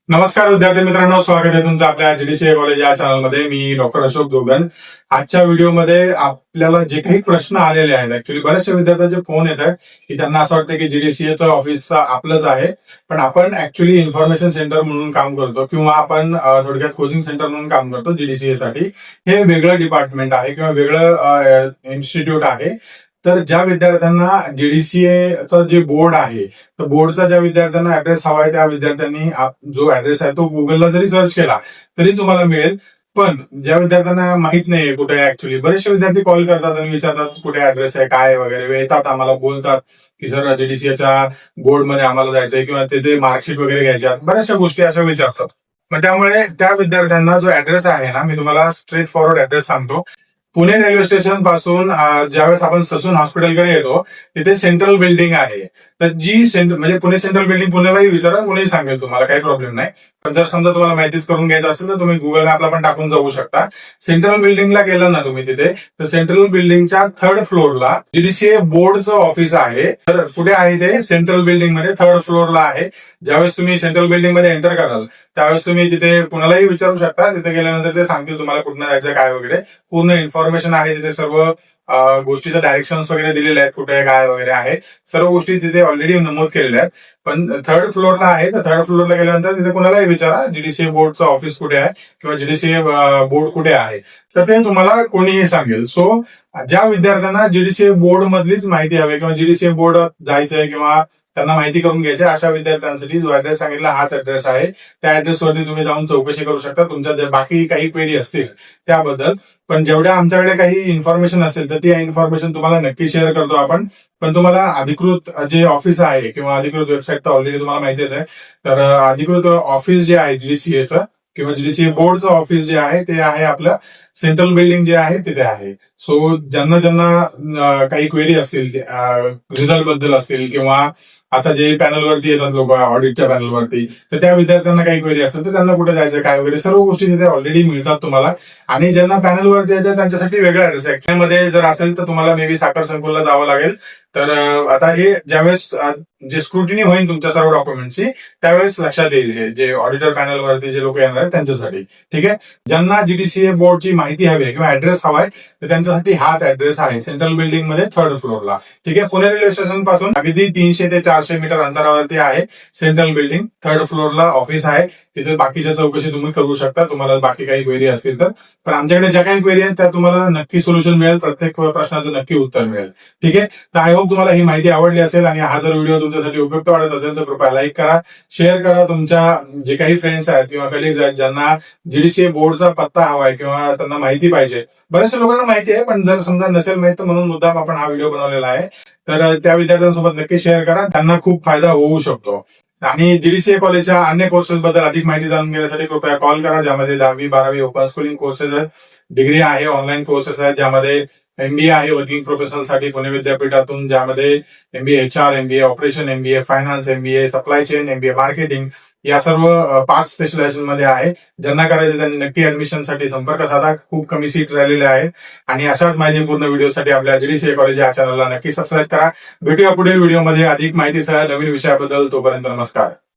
नमस्कार विद्यार्थी मित्रांनो, स्वागत आहे तुमचं आपल्या जीडीसीए कॉलेज या चॅनलमध्ये. मी डॉक्टर अशोक जोगन. आजच्या व्हिडिओमध्ये आपल्याला जे काही प्रश्न आलेले आहेत, ऍक्च्युली बऱ्याचशा विद्यार्थ्यांचे फोन येत आहेत की त्यांना असं वाटतं की जीडीसीएचं ऑफिस आपलंच आहे, पण आपण ऍक्च्युली इन्फॉर्मेशन सेंटर म्हणून काम करतो किंवा आपण थोडक्यात कोचिंग सेंटर म्हणून काम करतो. जीडीसीए साठी हे वेगळं डिपार्टमेंट आहे किंवा वेगळं इन्स्टिट्यूट आहे. तर ज्या विद्यार्थ्यांना जीडीसीएचं जे बोर्ड आहे, तर बोर्डचा ज्या विद्यार्थ्यांना ऍड्रेस हवा आहे त्या विद्यार्थ्यांनी जो ऍड्रेस आहे तो गुगलला जरी सर्च केला तरी तुम्हाला मिळेल. पण ज्या विद्यार्थ्यांना माहित नाहीये कुठे ऍक्च्युली, बरेचसे विद्यार्थी कॉल करतात आणि विचारतात कुठे ऍड्रेस आहे, काय वगैरे, येतात आम्हाला बोलतात की सर जीडीसीएच्या बोर्डमध्ये आम्हाला जायचंय किंवा तिथे मार्कशीट वगैरे घ्यायच्या, बऱ्याचशा गोष्टी अशा विचारतात. मग त्यामुळे त्या विद्यार्थ्यांना जो ऍड्रेस आहे ना, मी तुम्हाला स्ट्रेट फॉरवर्ड ऍड्रेस सांगतो. पुणे रेल्वे स्टेशन पासून ज्यावेळेस आपण ससून हॉस्पिटलकडे येतो तिथे सेंट्रल बिल्डिंग आहे. तर म्हणजे पुणे सेंट्रल बिल्डिंग पुण्यालाही विचारा, पुणेही सांगेल तुम्हाला, काही प्रॉब्लेम नाही. पण जर समजा तुम्हाला माहितीच करून घ्यायचं असेल तर तुम्ही गुगल मॅपला पण टाकून जाऊ शकता. सेंट्रल बिल्डिंगला गेलं ना तुम्ही तिथे, तर सेंट्रल बिल्डिंगच्या थर्ड फ्लोअरला जीडीसीए बोर्डचं ऑफिस आहे. तर कुठे आहे ते? सेंट्रल बिल्डिंग मध्ये थर्ड फ्लोअरला आहे. ज्यावेळेस तुम्ही सेंट्रल बिल्डिंग मध्ये एंटर कराल त्यावेळेस तुम्ही तिथे कुणालाही विचारू शकता. तिथे गेल्यानंतर ते सांगतील तुम्हाला कुठनं जायचं काय वगैरे, पूर्ण इन्फॉर्मेशन आहे तिथे. सर्व गोष्टीचं डायरेक्शन्स वगैरे दिलेले आहेत, कुठे काय वगैरे आहे, सर्व गोष्टी तिथे ऑलरेडी नमूद केलेल्या आहेत. पण थर्ड फ्लोअरला आहे, तर थर्ड फ्लोअरला गेल्यानंतर तिथे कुणालाही विचारा जीडीसीए बोर्डचं ऑफिस कुठे आहे किंवा जीडीसीए बोर्ड कुठे आहे, तर ते तुम्हाला कोणीही सांगेल. सो ज्या विद्यार्थ्यांना जीडीसीए बोर्ड मधलीच माहिती हवी किंवा जीडीसीए बोर्ड जायचंय किंवा त्यांना माहिती करून घ्यायची अशा विद्यार्थ्यांसाठी जो ऍड्रेस सांगितला हाच ऍड्रेस आहे. त्या ऍड्रेसवरती तुम्ही जाऊन चौकशी करू शकता तुमच्या जे बाकी काही क्वेरी असतील त्याबद्दल. पण जेवढ्या आमच्याकडे काही इन्फॉर्मेशन असेल तर ती इन्फॉर्मेशन तुम्हाला नक्की शेअर करतो आपण. पण तुम्हाला अधिकृत जे ऑफिस आहे किंवा अधिकृत वेबसाईट तर ऑलरेडी तुम्हाला माहितीच आहे. तर अधिकृत ऑफिस जे आहे जीडीसीएचं किंवा जीडीसीए बोर्डचं ऑफिस जे आहे ते आहे आपलं सेंट्रल बिल्डिंग जे आहे तिथे आहे. सो ज्यांना ज्यांना काही क्वेरी असतील रिझल्ट बद्दल असतील किंवा आता जे पॅनलवरती येतात लोक ऑडिटच्या पॅनलवरती, तर त्या विद्यार्थ्यांना काही क्वेरी असेल तर त्यांना कुठे जायचं काय वगैरे सर्व गोष्टी तिथे ऑलरेडी मिळतात तुम्हाला. आणि ज्यांना पॅनलवरती यायचं त्यांच्यासाठी वेगळा ऍड्रेस आहे. ऍक्च्युअली जर असेल तर तुम्हाला मे बी साखर संकुलला जावं लागेल. तर आता हे ज्यावेळेस जे स्क्रुटिनी होईल तुमच्या सर्व डॉक्युमेंटची त्यावेळेस लक्षात येईल जे ऑडिटर पॅनलवरती जे लोक येणार आहेत त्यांच्यासाठी. ठीक आहे, ज्यांना जीडीसीए बोर्डची माहिती हवी आहे किंवा ऍड्रेस हवाय तर त्यांच्यासाठी हाच ऍड्रेस आहे सेंट्रल बिल्डिंग मध्ये थर्ड फ्लोअरला. ठीक आहे, पुणे रेल्वे स्टेशन पासून अगदी 300 ते 400 मीटर अंतरावरती आहे सेंट्रल बिल्डिंग. थर्ड फ्लोअरला ऑफिस आहे. तिथे बाकीच्या चौकशी तुम्ही करू शकता तुम्हाला बाकी काही क्वेरी असतील तर. पण आमच्याकडे ज्या काही क्वेरी आहेत त्या तुम्हाला नक्की सोल्युशन मिळेल, प्रत्येक प्रश्नाचं नक्की उत्तर मिळेल. ठीक आहे, तर आय होप तुम्हाला ही माहिती आवडली असेल आणि हा जर व्हिडिओ तुमच्यासाठी उपयुक्त वाटत असेल तर कृपया लाईक करा, शेअर करा. तुमच्या जे काही फ्रेंड्स आहेत किंवा कलिग्स आहेत ज्यांना जीडीसीए बोर्डचा पत्ता हवाय किंवा त्यांना माहिती पाहिजे, बऱ्याचशा लोकांना माहिती आहे पण जर समजा नसेल माहिती तर म्हणून मुद्दाम आपण हा व्हिडिओ बनवलेला आहे. तर त्या विद्यार्थ्यांसोबत नक्की शेअर करा, त्यांना खूप फायदा होऊ शकतो. आणि जीडीसीए कॉलेजच्या अन्य कोर्सेस बद्दल अधिक माहिती जाणून घेण्यासाठी कृपया कॉल करा, ज्यामध्ये 10वी 12वी ओपन स्कूलिंग कोर्सेस आहेत, डिग्री आहे, ऑनलाईन कोर्सेस आहेत, ज्यामध्ये एमबीए आहे वर्किंग प्रोफेशनल साठी पुणे विद्यापीठातून, ज्यामध्ये MBA HR, MBA operation, MBA finance, MBA supply chain, MBA marketing या सर्व 5 स्पेशलायझेशन मध्ये आहे. ज्यांना करायचं त्यांनी नक्की ऍडमिशनसाठी संपर्क साधा. खूप कमी सीट राहिलेले आहेत. आणि अशाच माहितीपूर्ण व्हिडिओसाठी आपल्या जीडीसीए कॉलेज या चॅनलला नक्की सबस्क्राईब करा. भेटूया पुढील व्हिडिओमध्ये अधिक माहितीसह नवीन विषयाबद्दल. तोपर्यंत नमस्कार.